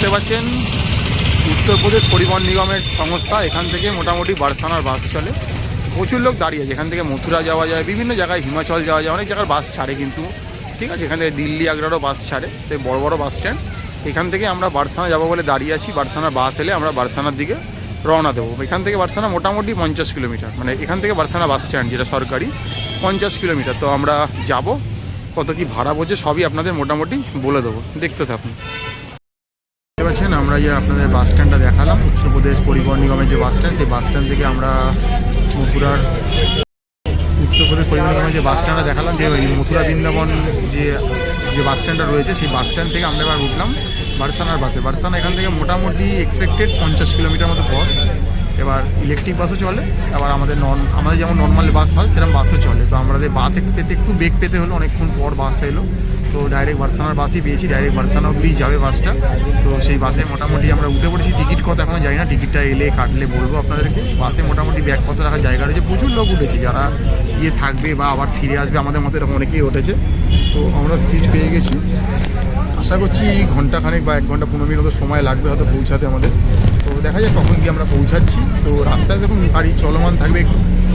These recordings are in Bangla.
দেখতে পাচ্ছেন উত্তরপ্রদেশ পরিবহন নিগমের সংস্থা। এখান থেকে মোটামুটি বারসানার বাস চলে, প্রচুর লোক দাঁড়িয়ে আছে। এখান থেকে মথুরা যাওয়া যায়, বিভিন্ন জায়গায় হিমাচল যাওয়া যায়, অনেক জায়গার বাস ছাড়ে কিন্তু, ঠিক আছে। এখান থেকে দিল্লি আগ্রারও বাস ছাড়ে, তো বড় বড় বাস স্ট্যান্ড। এখান থেকে আমরা বারসানা যাবো বলে দাঁড়িয়ে আছি। বারসানার বাস এলে আমরা বারসানার দিকে রওনা দেবো। এখান থেকে বারসানা মোটামুটি 50 কিলোমিটার, মানে এখান থেকে বারসানা বাস স্ট্যান্ড যেটা সরকারি 50 কিলোমিটার। তো আমরা যাব, কত কি ভাড়া পড়ছে সবই আপনাদের মোটামুটি বলে দেবো, দেখতে থাকুন। দেখতে পাচ্ছেন আমরা যে আপনাদের বাস স্ট্যান্ডটা দেখালাম, উত্তরপ্রদেশ পরিবহন নিগমের যে বাস স্ট্যান্ড, সেই বাস স্ট্যান্ড থেকে আমরা মথুরার উত্তরপ্রদেশ পরিবহন নিগমের যে বাস স্ট্যান্ডটা দেখালাম, যে মথুরা বৃন্দাবন যে বাস স্ট্যান্ডটা রয়েছে, সেই বাস স্ট্যান্ড থেকে আমরা এবার উঠলাম বারসানার বাসে। বারসানা এখান থেকে মোটামুটি এক্সপেক্টেড 50 কিলোমিটার মতো পথ। এবার ইলেকট্রিক বাসও চলে, আবার আমাদের যেমন নর্মাল বাস হয় সেরকম বাসও চলে। তো আমাদের বাস একটু বেগ পেতে হলো, অনেকক্ষণ পর বাস এলো, তো ডাইরেক্ট বারসানার বাসই পেয়েছি। ডাইরেক্ট বারসানা অব্দি যাবে বাসটা। তো সেই বাসে মোটামুটি আমরা উঠে পড়েছি। টিকিট কত এখনও জানি না, টিকিটটা এলে কাটলে বলবো আপনাদেরকে। বাসে মোটামুটি ব্যাগপত্র রাখার জায়গা রয়েছে, প্রচুর লোক উঠেছে, যারা গিয়ে থাকবে বা আবার ফিরে আসবে আমাদের মতো এরকম অনেকেই উঠেছে। তো আমরা সিট পেয়ে গেছি। আশা করছি ঘন্টাখানেক বা 1 ঘন্টা 15 মিনিট মতো সময় লাগবে হয়তো পৌঁছাতে আমাদের। তো দেখা যাক কখন কি আমরা পৌঁছাচ্ছি। তো রাস্তায় দেখুন গাড়ি চলমান থাকবে,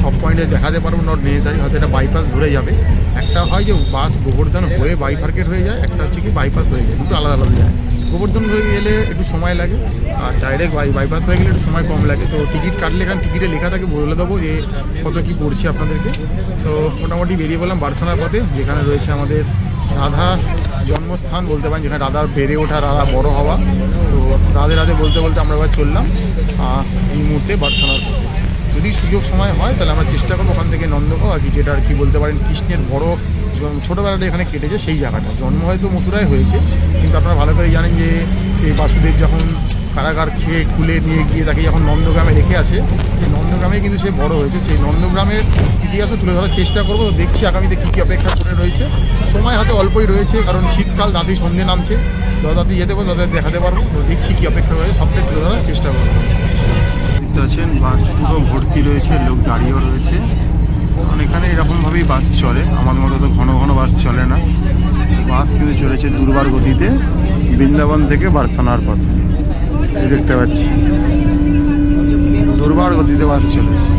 সব পয়েন্টে দেখাতে পারবো নট নেসেসারি, হয়তো এটা বাইপাস ধরে যাবে। একটা হয় যে বাস গোবর্ধন হয়ে বাইফার্কেট হয়ে যায়, একটা হচ্ছে কি বাইপাস হয়ে যায়, দুটো আলাদা আলাদা যায়। গোবর্ধন হয়ে গেলে একটু সময় লাগে, আর ডাইরেক্ট বাইপাস হয়ে গেলে একটু সময় কম লাগে। তো টিকিট কাটলে এখানে টিকিটে লেখা থাকে, বলে দেবো যে কত কী পড়ছে আপনাদেরকে। তো মোটামুটি বেরিয়ে বললাম বারসানার পথে, যেখানে রয়েছে আমাদের রাধার জন্মস্থান বলতে পারেন, যেখানে রাধার বেড়ে ওঠা, রাধা বড় হওয়া। তো রাধে রাধে বলতে বলতে আমরা এবার চললাম এই মুহূর্তে বারসানার পথে। যদি সুযোগ সময় হয় তাহলে আমরা চেষ্টা করবো ওখান থেকে নন্দগাঁও, আর কি যেটা আর কি বলতে পারেন কৃষ্ণের বড় ছোটোবেলাটা এখানে কেটেছে সেই জায়গাটা। জন্ম হয়তো মথুরায় হয়েছে, কিন্তু আপনারা ভালো করে জানেন যে সেই বাসুদেব যখন কারাগার খেয়ে খুলে নিয়ে গিয়ে তাকে যখন নন্দগ্রামে রেখে আসে, সেই নন্দগ্রামে কিন্তু সে বড় হয়েছে। সেই নন্দগ্রামের ইতিহাসও তুলে ধরার চেষ্টা করবো। তো দেখছি আগামীতে কী কী অপেক্ষা করে রয়েছে। সময় হাতে অল্পই রয়েছে, কারণ শীতকাল, দাদি সন্ধে নামছে, দাদি যেতে পারবো, তাদের দেখাতে পারবো। তো দেখছি কী অপেক্ষা রয়েছে, সবটাই তুলে ধরার চেষ্টা করবো। দেখতে পাচ্ছেন বাস পুরো ভর্তি রয়েছে, লোক দাঁড়িয়েও রয়েছে। কারণ এখানে এরকমভাবেই বাস চলে, আমার মতো তো ঘন ঘন বাস চলে না। বাস কিন্তু চলেছে দুর্বার গতিতে বৃন্দাবন থেকে বারসানার পথে। দেখতে পাচ্ছি দুর্বার গতিতে বাস চলেছে।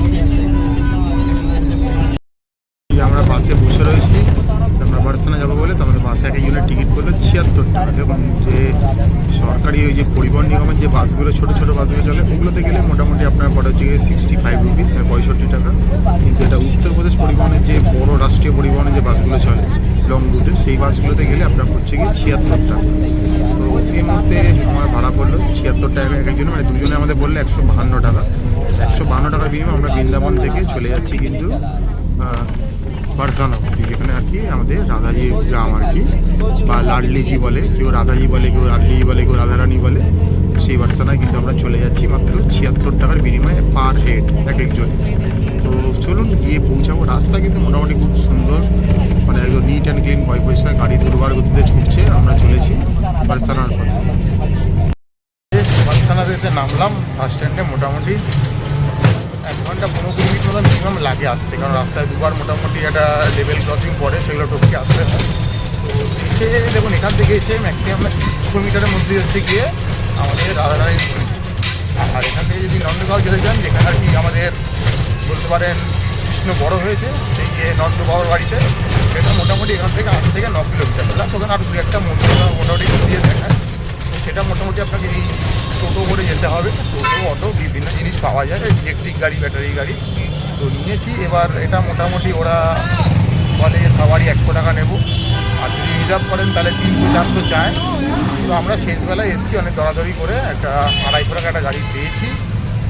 আমরা বাসে বসে রয়েছি, আমরা বারসানা যাবো বলে। তো আমাদের বাসে এক একজনের টিকিট করলো 76 টাকা। দেখুন যে সরকারি ওই যে পরিবহন নিগমের যে বাসগুলো, ছোটো ছোটো বাসগুলো চলে, ওগুলোতে গেলে মোটামুটি আপনার পড়ে হচ্ছে 65 রুপিস, 65 টাকা। কিন্তু এটা উত্তরপ্রদেশ পরিবহনের যে বড় রাষ্ট্রীয় পরিবহনের যে বাসগুলো চলে লং রুটে, সেই বাসগুলোতে গেলে আপনার পড়ছে গিয়ে 76 টাকা। তো এই মুহূর্তে আমার ভাড়া পড়লো 76 টাকা এক একজনে, মানে দুজনে আমাদের বললে 152 টাকা। 152 টাকার বিনিময়ে আমরা বৃন্দাবন থেকে চলে যাচ্ছি কিন্তু বারসানা, যেখানে আর কি আমাদের রাধাজি গ্রাম আর কি, বা লাডলিজি বলে, কেউ রাধাজি বলে, কেউ লাডলিজি বলে, কেউ রাধারানী বলে। সেই বারসানায় কিন্তু আমরা চলে যাচ্ছি মাত্র 76 টাকার বিনিময়ে পার হেড এক একজন। তো চলুন গিয়ে পৌঁছাবো। রাস্তা কিন্তু মোটামুটি খুব সুন্দর, মানে একদম নিট অ্যান্ড ক্লিন, পরিষ্কার, গাড়ি দুর্বার গতিতে ছুটছে। আমরা চলেছি বারসানার পথে। বারসানাতে এসে নামলাম বাস স্ট্যান্ডে। মোটামুটি 1 ঘন্টা 15 মিনিট মতো মিনিমাম লাগে আসতে, কারণ রাস্তায় দুবার মোটামুটি একটা লেভেল ক্রসিং পড়ে, সেগুলো টপকে আসতে হয়। তো এসে দেখুন এখান থেকে এসে ম্যাক্সিমাম 200 মিটারের মধ্যে হচ্ছে গিয়ে আমাদের রাধারানী। আর এখান থেকে যদি নন্দগাঁও যেতে চান, যেখানে আর কি আমাদের বলতে পারেন কৃষ্ণ বড় হয়েছে, সেই যে নন্দবাবার বাড়িতে, সেটা মোটামুটি এখান থেকে 8 থেকে 9 কিলোমিটার। ওখানে আরও 2-1টা মন্দির মোটামুটি দিয়ে দেখায়। তো সেটা মোটামুটি আপনাকে এই টোটো করে যেতে হবে। টোটো, অটো, বিভিন্ন জিনিস পাওয়া যায়, ইলেকট্রিক গাড়ি, ব্যাটারি গাড়ি। তো নিয়েছি। এবার এটা মোটামুটি ওরা বলে সবারই 100 টাকা নেব, আর যদি রিজার্ভ করেন তাহলে 300-400 চায়। তো আমরা শেষবেলায় এসেছি অনেক দরাদরি করে, একটা 250 টাকা একটা গাড়ি পেয়েছি,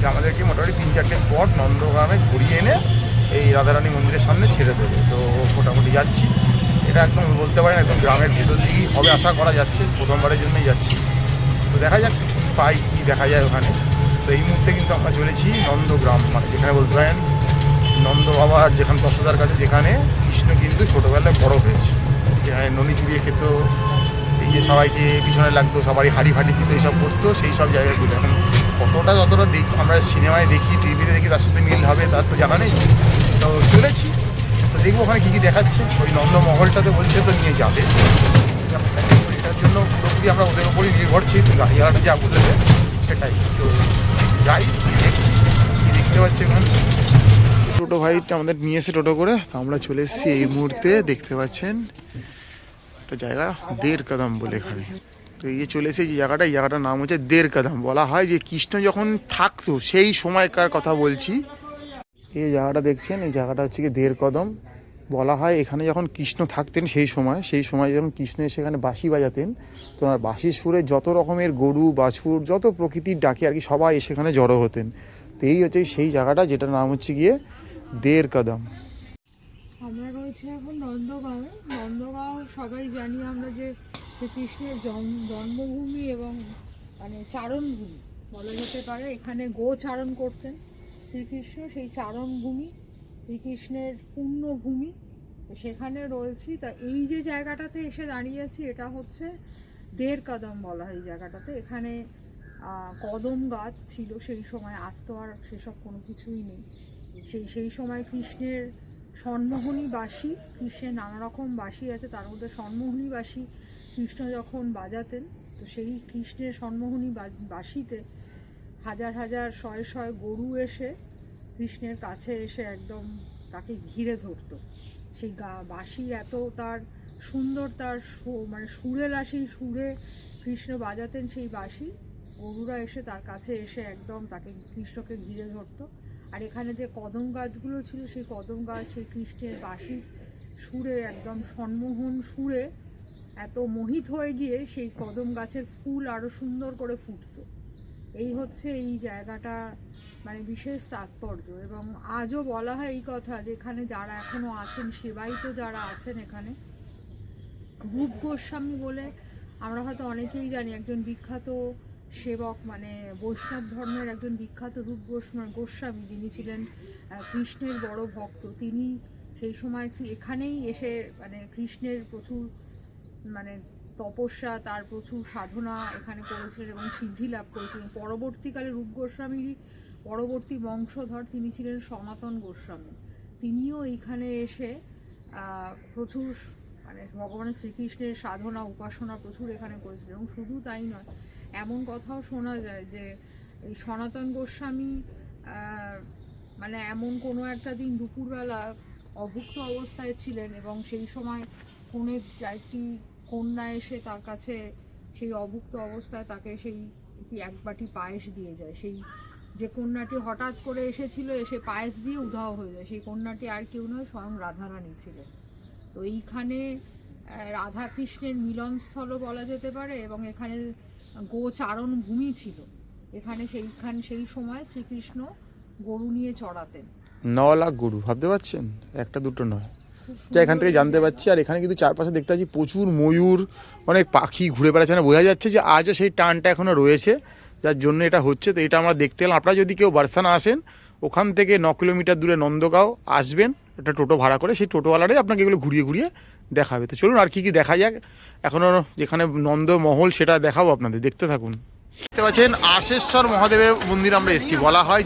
যে আমাদেরকে মোটামুটি 3-4টে স্পট নন্দগ্রামে ঘুরিয়ে এনে এই রাধারানী মন্দিরের সামনে ছেড়ে দেবে। তো মোটামুটি যাচ্ছি। এটা একদম বলতে পারেন একদম গ্রামের ভেতর দিকেই হবে আশা করা যাচ্ছে, প্রথমবারের জন্যই যাচ্ছি। তো দেখা যাক কী পাই, কী দেখা যায় ওখানে। তো এই মুহূর্তে কিন্তু আমরা চলেছি নন্দগ্রাম, মানে যেখানে বলতে পারেন নন্দ বাবার, যেখানে দশদার কাছে, যেখানে কৃষ্ণ কিন্তু ছোটোবেলায় বড় হয়েছে, যেখানে ননি চুড়িয়ে খেত, এই যে সবাইকে পিছনে লাগতো, সবারই হাড়ি ফাড়ি দিত, এইসব করতো, সেই সব জায়গাগুলো। এখন কতটা যতটা দেখি আমরা সিনেমায় দেখি, টিভিতে দেখি, তার সাথে মিল হবে তার তো জানা নেই। তো চলেছি, তো দেখবো ওখানে কী কী দেখাচ্ছে। ওই নন্দমহলটাতে বলছে তো নিয়ে যাবে। এটা যার জন্য পুরোপুরি আমরা ওদের ওপরই নির্ভরশীল, গাড়িওয়ালাটা যা বলেছে সেটাই। তো যাই দেখছি, দেখতে পাচ্ছি এখন টোটো ভাইটা আমাদের নিয়ে এসে টোটো করে আমরা চলে এসেছি এই মুহূর্তে, দেখতে পাচ্ছেন একটা জায়গা দের কদম বলে এখানে। তো এই যে চলে এসে যে জায়গাটা, এই জায়গাটার নাম হচ্ছে দের কদম। বলা হয় যে কৃষ্ণ যখন থাকতো সেই সময়কার কথা বলছি। এই জায়গাটা দেখছেন, এই জায়গাটা হচ্ছে কি দের কদম। বলা হয় এখানে যখন কৃষ্ণ থাকতেন সেই সময় যখন কৃষ্ণ এসে এখানে বাঁশি বাজাতেন, তো ওনার বাঁশির সুরে যত রকমের গরু বাছুর যত প্রকৃতির ডাকে আর কি সবাই সেখানে জড়ো হতেন। তো এই হচ্ছে সেই জায়গাটা, যেটার নাম হচ্ছে গিয়ে দের কদম। আমরা রয়েছে এখন নন্দগাঁও। নন্দগাঁও সবাই জানি আমরা যে শ্রীকৃষ্ণের জন্মভূমি এবং মানে চারণভূমি বলা যেতে পারে। এখানে গোচারণ করতেন শ্রীকৃষ্ণ, সেই চারণভূমি শ্রীকৃষ্ণের পুণ্যভূমি, সেখানে রয়েছি। তা এই যে জায়গাটাতে এসে দাঁড়িয়েছি এটা হচ্ছে দের কদম বলা হয় এই জায়গাটাতে। এখানে কদম গাছ ছিল সেই সময়, আজ তো আর সেসব কোনো কিছুই নেই। সেই সময় কৃষ্ণের স্বর্ণমোহিনী বাঁশি, কৃষ্ণের নানা রকম বাঁশি আছে, তার মধ্যে স্বর্ণমোহিনী বাঁশি কৃষ্ণ যখন বাজাতেন, তো সেই কৃষ্ণের স্বর্ণমোহিনী বাঁশিতে হাজার হাজার শয়ে শয়ে গরু এসে কৃষ্ণের কাছে এসে একদম তাকে ঘিরে ধরতো। সেই বাঁশি এত তার সুন্দর, তার মানে সুরেলা, সেই সুরে কৃষ্ণ বাজাতেন সেই বাঁশি, গরুরা এসে তার কাছে এসে একদম তাকে কৃষ্ণকে ঘিরে ধরতো। আর এখানে যে কদম গাছগুলো ছিল সেই কদম গাছ সেই কৃষ্ণের বাঁশির সুরে একদম সম্মোহন সুরে এত মোহিত হয়ে গিয়ে সেই কদম গাছের ফুল আরও সুন্দর করে ফুটতো। এই হচ্ছে এই জায়গাটা মানে বিশেষ তাৎপর্য। এবং আজও বলা হয় এই কথা যে এখানে যারা এখনো আছেন, সেবায়িত যারা আছেন এখানে, রূপ গোস্বামী বলে আমরা হয়তো অনেকেই জানি, একজন বিখ্যাত সেবক, মানে বৈষ্ণব ধর্মের একজন বিখ্যাত রূপ গোস্বামী, যিনি ছিলেন কৃষ্ণের বড় ভক্ত। তিনি সেই সময় এখানেই এসে মানে কৃষ্ণের প্রচুর মানে তপস্যা, তার প্রচুর সাধনা এখানে করেছিলেন এবং সিদ্ধি লাভ করেছিলেন। পরবর্তীকালে রূপ গোস্বামীরই পরবর্তী বংশধর তিনি ছিলেন সনাতন গোস্বামী। তিনিও এইখানে এসে প্রচুর মানে ভগবান শ্রীকৃষ্ণের সাধনা উপাসনা প্রচুর এখানে করেছিলেন। এবং শুধু তাই নয়, এমন কথাও শোনা যায় যে এই সনাতন গোস্বামী মানে এমন কোনো একটা দিন দুপুরবেলা অভুক্ত অবস্থায় ছিলেন এবং সেই সময় কোনো একটি কন্যা এসে তার কাছে সেই অভুক্ত অবস্থায় তাকে সেই এক বাটি পায়েস দিয়ে যায়। সেই যে কন্যাটি হঠাৎ করে এসেছিল, এসে পায়েস দিয়ে উধাও হয়ে যায়, সেই কন্যাটি আর কেউ নয়, স্বয়ং রাধারানী ছিলেন। তো এইখানে রাধা কৃষ্ণের মিলনস্থলও বলা যেতে পারে এবং এখানে গোচারণ ভূমি ছিল। এখানে সেই সময় শ্রীকৃষ্ণ গরু নিয়ে চড়াতেন। 9 লাখ গরু, ভাবতে পারছেন, একটা দুটো নয়, যা এখান থেকে জানতে পারছি। আর এখানে কিন্তু চারপাশে দেখতে পাচ্ছি প্রচুর ময়ূর, অনেক পাখি ঘুরে বেড়াচ্ছে। না বোঝা যাচ্ছে যে আজও সেই টানটা এখনও রয়েছে, যার জন্য এটা হচ্ছে। তো এটা আমরা দেখতে এলাম। আপনারা যদি কেউ বারসানা আসেন, ওখান থেকে 9 কিলোমিটার দূরে নন্দগাঁও আসবেন, একটা টোটো ভাড়া করে, সেই টোটোওয়ালারাই আপনাকে এগুলো ঘুরিয়ে ঘুরিয়ে দেখাবে। তো চলুন আর কি দেখা যাক। এখনও যেখানে নন্দমহল সেটা দেখাবো আপনাদের, দেখতে থাকুন। দেখতে পাচ্ছেন আশেশ্বর মহাদেবের মন্দির আমরা এসেছি। বলা হয়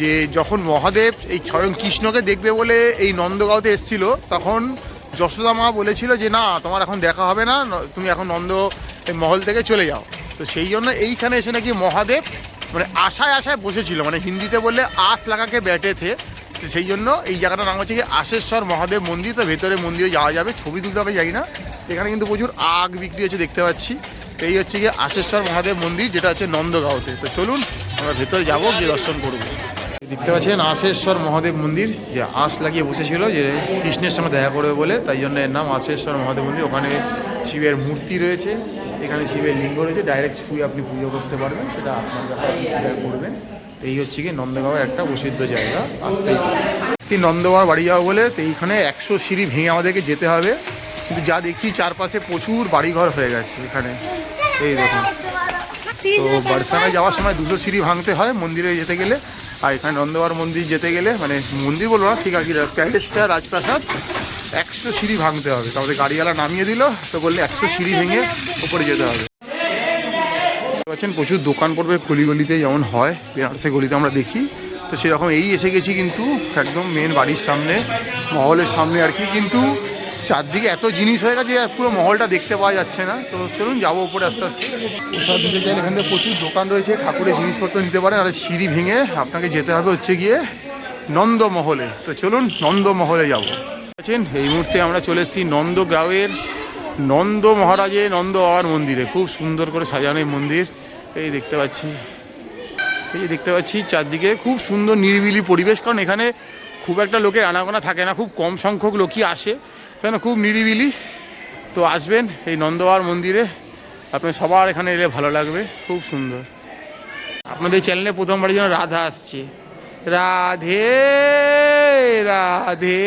যে যখন মহাদেব এই স্বয়ং কৃষ্ণকে দেখবে বলে এই নন্দগাঁওতে এসেছিল, তখন যশোদা মা বলেছিল যে না, তোমার এখন দেখা হবে না, তুমি এখন নন্দ মহল থেকে চলে যাও। তো সেই জন্য এইখানে এসে নাকি মহাদেব মানে আশায় আশায় বসেছিল, মানে হিন্দিতে বললে আশ লাগাকে ব্যাটে থে। তো সেই জন্য এই জায়গাটার নাম হচ্ছে কি আশেশ্বর মহাদেব মন্দির। তো ভেতরে মন্দিরে যাওয়া যাবে, ছবি তুলতে হবে যাই না। এখানে কিন্তু প্রচুর আগ বিক্রি হচ্ছে দেখতে পাচ্ছি। এই হচ্ছে গিয়ে আশেশ্বর মহাদেব মন্দির, যেটা হচ্ছে নন্দগাঁওতে। তো চলুন আমরা ভেতরে যাবো, গিয়ে দর্শন করবো। দেখতে পাচ্ছেন আশেশ্বর মহাদেব মন্দির, যে আশ লাগিয়ে বসেছিল যে কৃষ্ণের সঙ্গে দেখা করবে বলে, তাই জন্য এর নাম আশেশ্বর মহাদেব মন্দির। ওখানে শিবের মূর্তি রয়েছে, এখানে শিবের লিঙ্গ রয়েছে, ডাইরেক্ট ছুঁয়ে আপনি পুজো করতে পারবেন, সেটা আপনার ব্যাপার করবেন। এই হচ্ছে কি নন্দগাঁওয়ের একটা প্রসিদ্ধ জায়গা। আসতেই নন্দগাঁও বাড়ি যাওয়া বলে তো এইখানে 100 সিঁড়ি ভেঙে আমাদেরকে যেতে হবে। কিন্তু যা দেখছি চারপাশে প্রচুর বাড়িঘর হয়ে গেছে এখানে, এই দেখুন। তো বারসানায় যাওয়ার সময় 200 সিঁড়ি ভাঙতে হয় মন্দিরে যেতে গেলে, আর এখানে নন্দগাঁও মন্দির যেতে গেলে, মানে মন্দির বলবো না ঠিক আছে, প্যালেসটা রাজপ্রাসাদ, 100 সিঁড়ি ভাঙতে হবে। তারপরে গাড়িওয়ালা নামিয়ে দিল, তো বললে 100 সিঁড়ি ভেঙে উপরে যেতে হবে। পাচ্ছেন প্রচুর দোকান পড়বে গলিগলিতে, যেমন হয় বেনারসে গলিতে আমরা দেখি। তো সেরকম এই এসে গেছি কিন্তু একদম মেন বাড়ির সামনে, মহলের সামনে আর কি। কিন্তু চারদিকে এত জিনিস হয়ে গেছে আর পুরো মহলটা দেখতে পাওয়া যাচ্ছে না। তো চলুন যাবো উপরে আস্তে আস্তে। প্রসাদ দিতে চাইলে এখান থেকে প্রচুর দোকান রয়েছে, ঠাকুরের জিনিসপত্র নিতে পারেন। আর সিঁড়ি ভেঙে আপনাকে যেতে হবে হচ্ছে গিয়ে নন্দমহলে। তো চলুন নন্দমহলে যাবো। আছেন এই মুহূর্তে আমরা চলে এসেছি নন্দগাঁওয়ের নন্দ মহারাজের নন্দ বাবার মন্দিরে। খুব সুন্দর করে সাজানো এই মন্দির। এই দেখতে পাচ্ছি চারদিকে খুব সুন্দর নিরিবিলি পরিবেশ, কারণ এখানে খুব একটা লোকের আনাগোনা থাকে না, খুব কম সংখ্যক লোকই আসে, কেন খুব নিরিবিলি। তো আসবেন এই নন্দ বাবার মন্দিরে, আপনার সবার এখানে এলে ভালো লাগবে, খুব সুন্দর। আপনাদের চ্যানেলে প্রথমবারের জন্য রাধা আসছে। রাধে রাধে,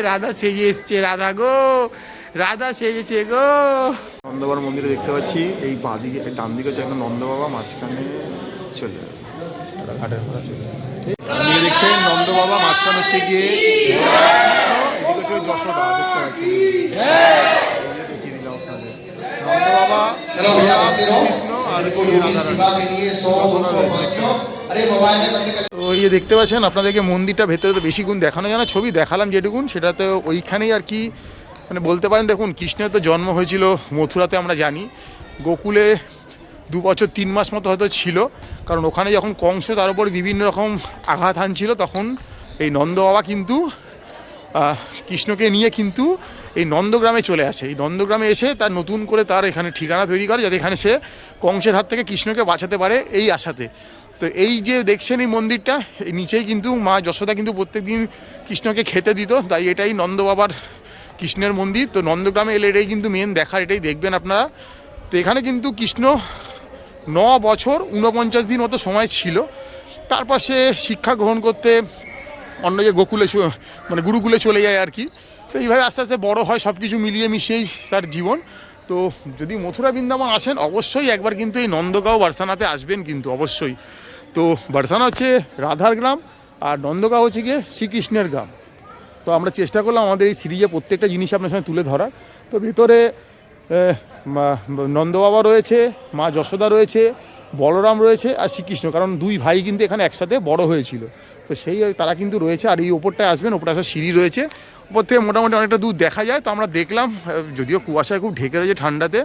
রাধা সেজে এসছে, রাধা গো, রাধা সেজেছে গো। নন্দ বাবার মন্দিরে দেখতে পাচ্ছি এই বাঁ দিকে, ডান দিকে হচ্ছে একটা নন্দ বাবা, মাঝখানে চলে যাবে ঘাটের ঘোড়া চলে যাবে। আপনি দেখছেন নন্দ বাবা, মাঝখানে হচ্ছে গিয়ে এদিকে হচ্ছে যশোদা, দেখতে পাচ্ছি। দেখিয়ে দিলাম আপনাদের নন্দ বাবা, কৃষ্ণ আর তো ইয়ে দেখতে পাচ্ছেন। আপনাদেরকে মন্দিরটা ভেতরে তো বেশি গুণ দেখানো যায় না, ছবি দেখালাম যেটুকুন, সেটা তো ওইখানেই আর কি মানে বলতে পারেন। দেখুন কৃষ্ণের তো জন্ম হয়েছিল মথুরাতে, আমরা জানি। গোকুলে 2 বছর 3 মাস মতো হয়তো ছিল, কারণ ওখানে যখন কংস তার উপর বিভিন্ন রকম আঘাত হানছিল, তখন এই নন্দ বাবা কিন্তু কৃষ্ণকে নিয়ে কিন্তু এই নন্দগ্রামে চলে আসে। এই নন্দগ্রামে এসে তার নতুন করে তার এখানে ঠিকানা তৈরি করে, যাতে এখানে সে কংসের হাত থেকে কৃষ্ণকে বাঁচাতে পারে, এই আশাতে। তো এই যে দেখছেন এই মন্দিরটা, এই নিচেই কিন্তু মা যশোদা কিন্তু প্রত্যেকদিন কৃষ্ণকে খেতে দিত, তাই এটাই নন্দ বাবার কৃষ্ণের মন্দির। তো নন্দগ্রামে এলে এটাই কিন্তু মেন দেখার, এটাই দেখবেন আপনারা। তো এখানে কিন্তু কৃষ্ণ 9 বছর 49 দিন মতো সময় ছিল। তারপর সে শিক্ষা গ্রহণ করতে অন্য যে গোকুলে মানে গুরুকুলে চলে যায় আর কি। তো এইভাবে আস্তে আস্তে বড় হয়, সব কিছু মিলিয়ে মিশিয়েই তার জীবন। তো যদি মথুরা বৃন্দাবন আসেন, অবশ্যই একবার কিন্তু এই নন্দগাঁও বারসানাতে আসবেন কিন্তু অবশ্যই। তো বারসানা হচ্ছে রাধার গ্রাম, আর নন্দগাঁও হচ্ছে গিয়ে শ্রীকৃষ্ণের গ্রাম। তো আমরা চেষ্টা করলাম আমাদের এই সিরিজে প্রত্যেকটা জিনিস আপনার সঙ্গে তুলে ধরার। তো ভেতরে নন্দ বাবা রয়েছে, মা যশোদা রয়েছে, বলরাম রয়েছে আর শ্রীকৃষ্ণ, কারণ 2 ভাই কিন্তু এখানে একসাথে বড় হয়েছিল। তো সেই তারা কিন্তু রয়েছে। আর এই ওপরটায় আসবেন, ওপরে আসার সিঁড়ি রয়েছে, ওপর থেকে মোটামুটি অনেকটা দূর দেখা যায়। তো আমরা দেখলাম, যদিও কুয়াশায় খুব ঢেকে রয়েছে ঠান্ডাতে।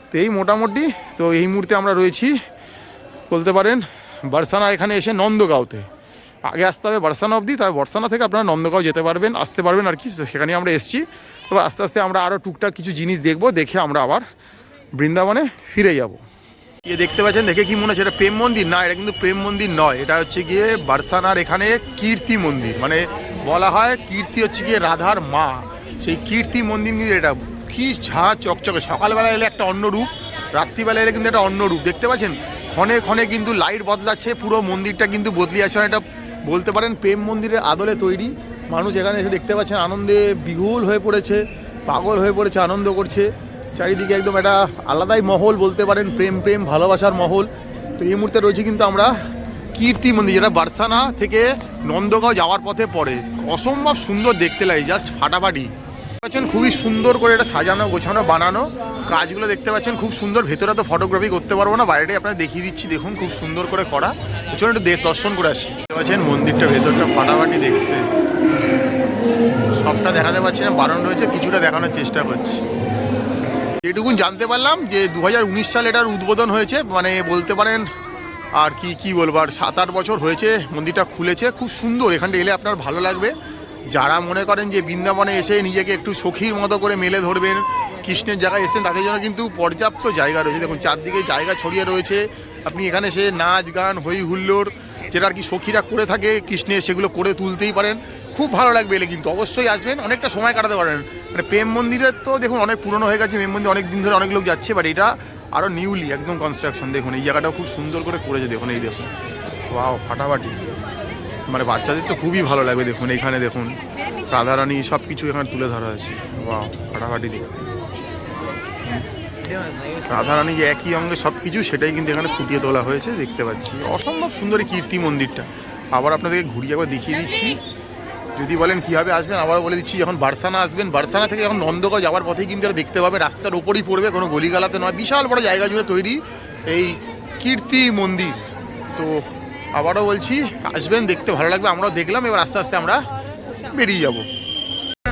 তো এই মোটামুটি তো এই মুহূর্তে আমরা রয়েছি বলতে পারেন বারসানার এখানে এসে নন্দগাঁওতে। আগে আসতে হবে বারসানা অবধি, তবে বারসানা থেকে আপনারা নন্দগাঁও আসতে পারবেন আর কি। সেখানে আমরা এসেছি। তবে আস্তে আস্তে আমরা আরও টুকটাক কিছু জিনিস দেখবো, দেখে আমরা আবার বৃন্দাবনে ফিরে যাব। ইয়ে দেখতে পাচ্ছেন, দেখে কি মনে হচ্ছে এটা প্রেম মন্দির? না, এটা কিন্তু প্রেম মন্দির নয়, এটা হচ্ছে গিয়ে বারসানার এখানে কীর্তি মন্দির। মানে বলা হয় কীর্তি হচ্ছে গিয়ে রাধার মা, সেই কীর্তি মন্দির নিয়ে এটা কি ঝাঁ চকচকে। সকালবেলা এলে একটা অন্য রূপ, রাত্রিবেলা এলে কিন্তু একটা অন্য রূপ। দেখতে পাচ্ছেন ক্ষণে ক্ষণে কিন্তু লাইট বদলাচ্ছে, পুরো মন্দিরটা কিন্তু বদলে যাচ্ছে। এটা বলতে পারেন প্রেম মন্দিরের আদলে তৈরি। মানুষ এখানে এসে দেখতে পাচ্ছেন আনন্দে বিহুল হয়ে পড়েছে, পাগল হয়ে পড়েছে, আনন্দ করছে। চারিদিকে একদম একটা আলাদাই মহল বলতে পারেন, প্রেম প্রেম ভালোবাসার মহল। তো এই মুহূর্তে রয়েছে কিন্তু আমরা কীর্তি মন্দির, যেটা বারসানা থেকে নন্দগাঁও যাওয়ার পথে পড়ে। অসম্ভব সুন্দর দেখতে লাগে, জাস্ট ফাটাফাটি। পাচ্ছেন খুবই সুন্দর করে এটা সাজানো গোছানো বানানো, কাজগুলো দেখতে পাচ্ছেন খুব সুন্দর। ভেতরে তো ফটোগ্রাফি করতে পারবো না, বাইরেটাই আপনাদের দেখিয়ে দিচ্ছি। দেখুন খুব সুন্দর করে করা। চলুন একটু দর্শন করে আসি। দেখতে পাচ্ছেন মন্দিরটা ভেতরটা ফাটাফাটি দেখতে। সবটা দেখাতে পারছি না, বারণ রয়েছে, কিছুটা দেখানোর চেষ্টা করছি। যেটুকুন জানতে পারলাম যে 2019 সালে এটার উদ্বোধন হয়েছে, মানে বলতে পারেন আর কি বলবো, আর 7-8 বছর হয়েছে মন্দিরটা খুলেছে। খুব সুন্দর, এখানটা এলে আপনার ভালো লাগবে। যারা মনে করেন যে বৃন্দাবনে এসে নিজেকে একটু সখীর মতো করে মেলে ধরবেন, কৃষ্ণের জায়গায় এসেছেন, তাদের জন্য কিন্তু পর্যাপ্ত জায়গা রয়েছে। দেখুন চারদিকে জায়গা ছড়িয়ে রয়েছে, আপনি এখানে এসে নাচ গান হই হুল্লোড় যেটা আর কি সখীরা করে থাকে কৃষ্ণের, সেগুলো করে তুলতেই পারেন। খুব ভালো লাগবে এলে, কিন্তু অবশ্যই আসবেন, অনেকটা সময় কাটাতে পারেন। মানে প্রেম মন্দিরের তো দেখুন অনেক পুরনো হয়ে গেছে, প্রেম মন্দির অনেক দিন ধরে অনেক লোক যাচ্ছে, বাট এটা আরও নিউলি একদম কনস্ট্রাকশন। দেখুন এই জায়গাটাও খুব সুন্দর করে করেছে, দেখুন এই দেখুন, ওয়াও ফাটাফাটি। মানে বাচ্চাদের তো খুবই ভালো লাগবে। দেখুন এখানে দেখুন রাধারানী সব কিছু এখানে তুলে ধরা আছে, ওয়াও ফাটাফাটি দেখতে। রাধারানী যে একই অঙ্গে সব কিছু, সেটাই কিন্তু এখানে ফুটিয়ে তোলা হয়েছে, দেখতে পাচ্ছি। অসম্ভব সুন্দর এই কীর্তি মন্দিরটা। আবার আপনাদেরকে ঘুরিয়ে একবার দেখিয়ে দিচ্ছি। যদি বলেন কীভাবে আসবেন, আবারও বলে দিচ্ছি, যখন বারসানা আসবেন, বারসানা থেকে যখন নন্দগাঁও যাওয়ার পথেই কিন্তু এটা দেখতে পাবে, রাস্তার ওপরই পড়বে, কোনো গলিগালাতে নয়, বিশাল বড় জায়গা জুড়ে তৈরি এই কীর্তি মন্দির। তো আবারও বলছি আসবেন, দেখতে ভালো লাগবে। আমরাও দেখলাম, এবার আস্তে আস্তে আমরা বেরিয়ে যাব।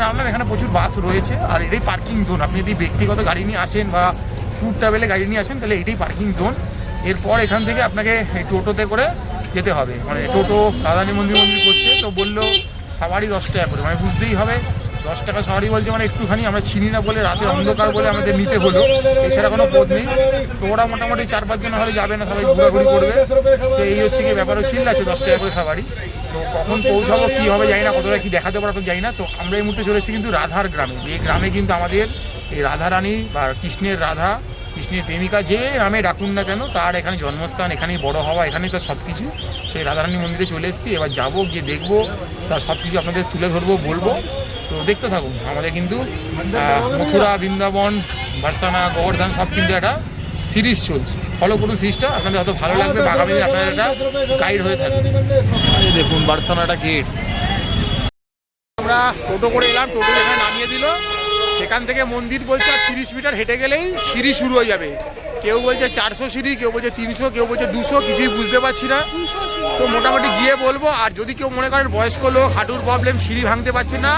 নামলাম, এখানে প্রচুর বাস রয়েছে আর এটাই পার্কিং জোন। আপনি যদি ব্যক্তিগত গাড়ি নিয়ে আসেন বা ট্যুর ট্রাভেলে গাড়ি নিয়ে আসেন তাহলে এটাই পার্কিং জোন। এরপর এখান থেকে আপনাকে এই টোটোতে করে যেতে হবে, মানে টোটো রাধারানী মন্দির করছে তো বললো সাবারি 10 টাকা করে, মানে বুঝতেই হবে 10 টাকা সাবারি বলছে, মানে একটুখানি আমরা চিনি না বলে রাতের অন্ধকার বলে আমাদের নিতে হলো, এছাড়া কোনো পথ নেই। তো ওরা মোটামুটি 4-5 জন হলে যাবে না, সবাই ঘোরাঘুরি করবে। তো এই হচ্ছে কি ব্যাপার, ছিল আছে 10 টাকা করে সাবারি। তো কখন পৌঁছাবো কী হবে জানি না, কতটা কী দেখাতে পারবো জানি না। তো আমরা এই মুহূর্তে চলে এসেছি কিন্তু রাধার গ্রামে, যে গ্রামে কিন্তু আমাদের এই রাধারানী বা কৃষ্ণের রাধা, কৃষ্ণের প্রেমিকা যে নামে ডাকুন না কেন তার এখানে জন্মস্থান, এখানেই বড় হওয়া, এখানেই তো সব কিছু। সেই রাধারানী মন্দিরে চলে এসেছি, এবার যাবো, গিয়ে দেখবো, তার সব কিছু আপনাদের তুলে ধরবো, বলবো। তো দেখতে থাকুন। আমাদের কিন্তু মথুরা, বৃন্দাবন, বার্সানা, গোবর্ধন সব কিন্তু একটা সিরিজ চলছে, ফলো করুন সিরিজটা, আপনাদের হয়তো ভালো লাগবে, আগামী দিন আপনাদের একটা গাইড হয়ে থাকবে। দেখুন বার্সানাটা গেট, আমরা টোটো করে এলাম, টোটো এখানে নামিয়ে দিল, সেখান থেকে মন্দির বলছে আর 30 মিটার হেঁটে গেলেই সিঁড়ি শুরু হয়ে যাবে। কেউ বলছে 400 সিঁড়ি, কেউ বলছে 300, কেউ বলছে 200, কিছুই বুঝতে পারছি না। তো মোটামুটি গিয়ে বলবো। আর যদি কেউ মনে করেন বয়স্ক লোক, হাঁটুর প্রবলেম, সিঁড়ি ভাঙতে পারছে না,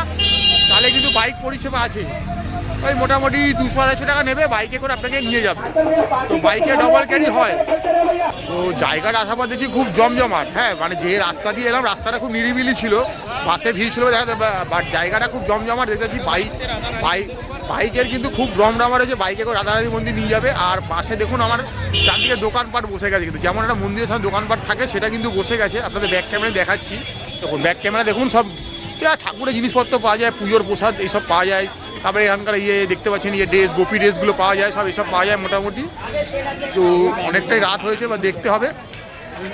তাহলে কিন্তু বাইক পরিষেবা আছে। ওই মোটামুটি 200-250 টাকা নেবে, বাইকে করে আপনাকে নিয়ে যাবে। তো বাইকে ডবল ক্যারি হয়। তো জায়গাটা আসার দেখি খুব জমজমাট। হ্যাঁ, মানে যে রাস্তা দিয়ে এলাম রাস্তাটা খুব নিরিবিলি ছিল, বাসে ভিড় ছিল দেখা, বাট জায়গাটা খুব জমজমাট দেখতেছি। বাইকের কিন্তু খুব রমরমা রয়েছে, বাইকে করে রাধারানী মন্দির নিয়ে যাবে। আর পাশে দেখুন আমার চারদিকে দোকানপাট বসে গেছে, কিন্তু যেমন একটা মন্দিরের সামনে দোকানপাট থাকে সেটা কিন্তু বসে গেছে। আপনাদের ব্যাক ক্যামেরায় দেখাচ্ছি, দেখুন ব্যাক ক্যামেরা দেখুন, সব ঠাকুরের জিনিসপত্র পাওয়া যায়, পুজোর প্রসাদ এইসব পাওয়া যায়। তারপরে এখানকার দেখতে পাচ্ছেন ড্রেস, গোপী ড্রেসগুলো পাওয়া যায়, সব এসব পাওয়া যায় মোটামুটি। তো অনেকটাই রাত হয়েছে, বা দেখতে হবে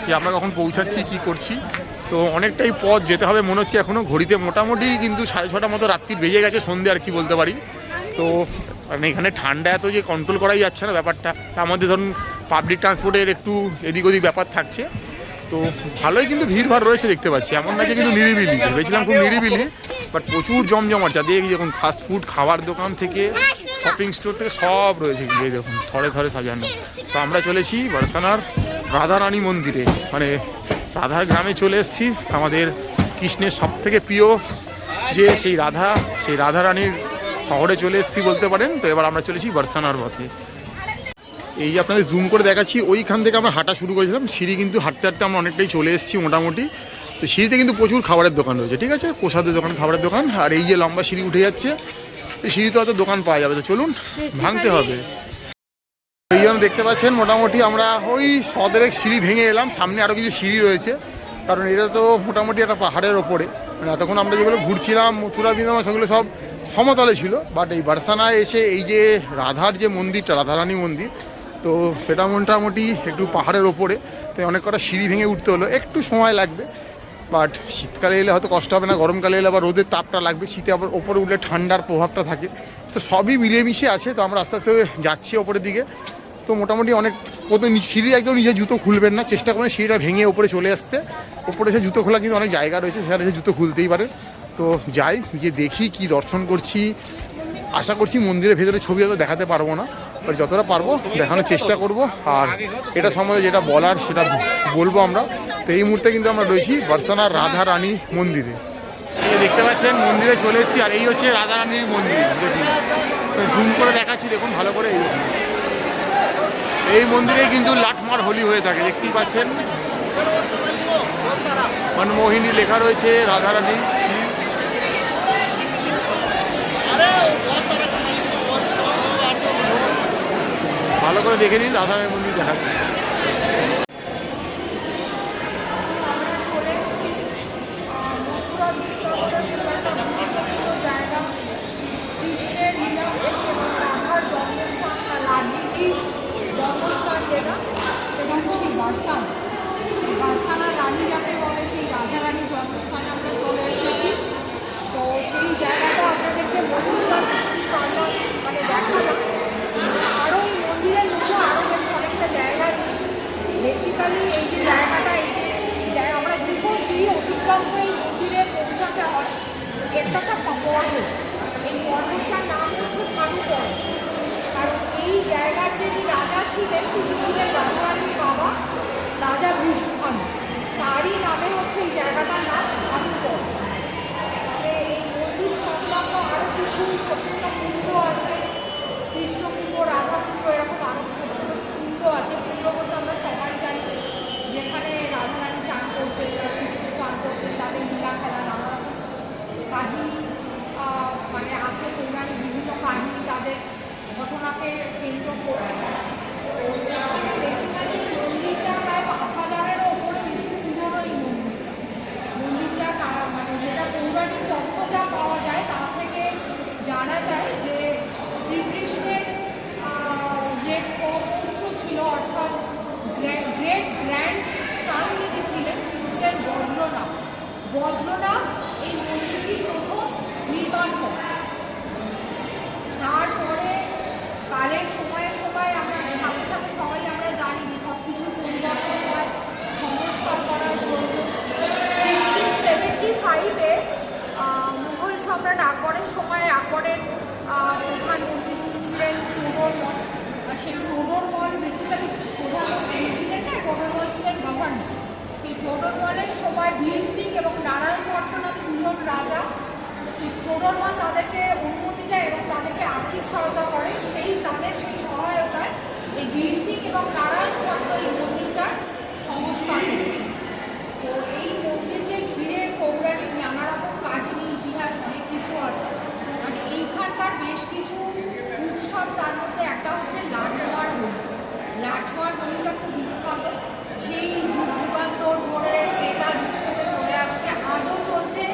যে আমরা কখন পৌঁছাচ্ছি, কি করছি। তো অনেকটাই পথ যেতে হবে মনে হচ্ছে এখনও, ঘড়িতে মোটামুটি কিন্তু 6:30 মতো রাত্রি বেজে গেছে, সন্ধ্যে আর কি বলতে পারি। তো মানে এখানে ঠান্ডা এত যে কন্ট্রোল করাই যাচ্ছে না ব্যাপারটা। তার মধ্যে ধরুন পাবলিক ট্রান্সপোর্টের একটু এদিক ওদিক ব্যাপার থাকছে। তো ভালোই কিন্তু ভিড়ভাড় রয়েছে দেখতে পাচ্ছি, এমন না যে কিন্তু নিরিবিলি, ভেবেছিলাম খুব নিরিবিলি, বাট প্রচুর জমজমাট। যা দেখি যখন ফাস্টফুড খাবার দোকান থেকে শপিং স্টোর থেকে সব রয়েছে কিন্তু এই দেখুন থরে থরে সাজানো। তো আমরা চলেছি বার্সানার রাধারানী মন্দিরে, মানে রাধার গ্রামে চলে এসেছি, আমাদের কৃষ্ণের সব থেকে প্রিয় যে সেই রাধারানীর শহরে চলে এসেছি বলতে পারেন। তো এবার আমরা চলেছি বার্সানার পথে। এই যে আপনাদের জুম করে দেখাচ্ছি, ওইখান থেকে আমরা হাঁটা শুরু করেছিলাম, সিঁড়ি কিন্তু হাঁটতে হাঁটতে আমরা অনেকটাই চলে এসেছি মোটামুটি। তো সিঁড়িতে কিন্তু প্রচুর খাবারের দোকান রয়েছে, ঠিক আছে, প্রসাদের দোকান, খাবারের দোকান। আর এই যে লম্বা সিঁড়ি উঠে যাচ্ছে, এই সিঁড়িতে হয়তো দোকান পাওয়া যাবে। তো চলুন, ভাঙতে হবে। এই জন্য দেখতে পাচ্ছেন মোটামুটি আমরা ওই সদরের সিঁড়ি ভেঙে এলাম, সামনে আরও কিছু সিঁড়ি রয়েছে, কারণ এটা তো মোটামুটি একটা পাহাড়ের ওপরে। মানে এতক্ষণ আমরা যেগুলো ঘুরছিলাম মথুরা, বৃন্দাবন, সেগুলো সব সমতলে ছিল, বাট এই বার্সানায় এসে এই যে রাধার যে মন্দিরটা, রাধারানী মন্দির, তো সেটা মোটামুটি একটু পাহাড়ের ওপরে। তাই অনেক কটা সিঁড়ি ভেঙে উঠতে হলো, একটু সময় লাগবে। বাট শীতকালে এলে হয়তো কষ্ট হবে না, গরমকালে এলে আবার রোদের তাপটা লাগবে, শীতে আবার ওপরে উঠলে ঠান্ডার প্রভাবটা থাকে। তো সবই মিলেমিশে আছে। তো আমরা আস্তে আস্তে যাচ্ছি ওপরের দিকে। তো মোটামুটি অনেক প্রথম সিঁড়ি একদম নিজে জুতো খুলবেন না, চেষ্টা করবেন সিঁড়িটা ভেঙে ওপরে চলে আসতে। ওপরে এসে জুতো খোলা কিন্তু অনেক জায়গা রয়েছে, সেখানে এসে জুতো খুলতেই পারেন। তো যাই, গিয়ে দেখি কি দর্শন করছি। আশা করছি মন্দিরের ভেতরে ছবি হয়তো দেখাতে পারবো না, বাট যতটা পারবো দেখানোর চেষ্টা করব। আর এটা সম্বন্ধে যেটা বলার সেটা বলবো আমরা। তো এই মুহূর্তে কিন্তু আমরা রয়েছি বার্সানার রাধারানী মন্দিরে। দেখতে পাচ্ছেন মন্দিরে চলে এসেছি, আর এই হচ্ছে রাধারানীর মন্দির। দেখুন জুম করে দেখাচ্ছি, দেখুন ভালো করে। এই মন্দিরে কিন্তু লাটমার হোলি হয়ে থাকে, দেখতেই পাচ্ছেন, মনমোহিনী লেখা রয়েছে, রাধারানী। ভালো করে দেখে নিন, রাধারানী মন্দির দেখাচ্ছে। বার্সানা রানী যাকে বলে, সেই রাধারানী জন্মস্থানে আমরা চলে এসেছি। তো সেই জায়গাটা আপনাদেরকে মন্দিরটা মানে দেখালাম। আরও এই মন্দিরের মধ্যে আরও বেশ অনেকটা জায়গা। বেসিক্যালি এই যে জায়গাটা, এই যে আমরা 200 সিঁড়ি অতিক্রম করে এই মন্দিরে পৌঁছাতে হয়, এটা একটা পর্বত। এই পর্বতটার নাম হচ্ছে ভানু পর্বত। কারণ এই জায়গার যিনি রাজা ছিলেন, তিনি ছিলেন রাধারানীর বাবা, রাজা বিষ্ণু। তারই নামে হচ্ছে এই জায়গাটার নাম ভানু পর্বত। তবে এই মন্দির সংলগ্ন টোটোরমান তাদেরকে অনুমতি দেয় এবং তাদেরকে আর্থিক সহায়তা করে। তাদের সেই সহায়তায় এই বীরসিং এবং নারায়ণপট্ট এই মন্দিরটার সংস্কার করেছে। তো এই মন্দিরকে ঘিরে পৌরাণিক নানা রকম কাহিনী, ইতিহাস অনেক কিছু আছে। মানে এইখানকার বেশ কিছু উৎসব, তার মধ্যে একটা হচ্ছে লাঠমার হোলি। লাঠমার হোলিটা খুব বিখ্যাত, সেই যুগ যুগান্তর ধরে ক্রেতা যুগ থেকে চলে আসছে, আজও চলছে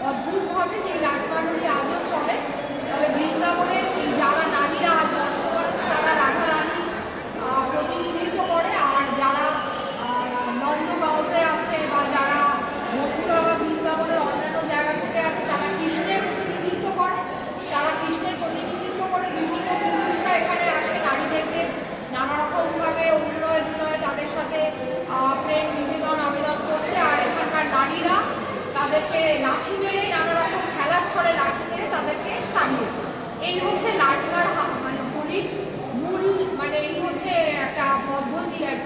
অদ্ভুতভাবে। যে লাঠমার হোলি আজও চলে। তবে বৃন্দাবনের এই যারা নারীরা আজ বর্তমানে আছে তারা রাধা রানী প্রতিনিধিত্ব করে, আর যারা নন্দগাঁওতে আছে বা যারা মথুরা বা বৃন্দাবনের অন্যান্য জায়গা থেকে আছে তারা কৃষ্ণের প্রতিনিধিত্ব করে। তারা কৃষ্ণের প্রতিনিধিত্ব করে বিভিন্ন পুরুষরা এখানে আসে নারীদেরকে নানা রকমভাবে অভিনয় বিনয় তাদের সাথে প্রেম নিবেদন আবেদন করতে। আর এখানকার নারীরা তাদেরকে লাঠি মেরে, নানা রকম খেলার ছলে লাঠি মেরে তাদেরকে তাড়িয়ে দেয়। এই হচ্ছে লাঠমার মানে হোলির মূল, মানে এই হচ্ছে একটা পদ্ধতি আর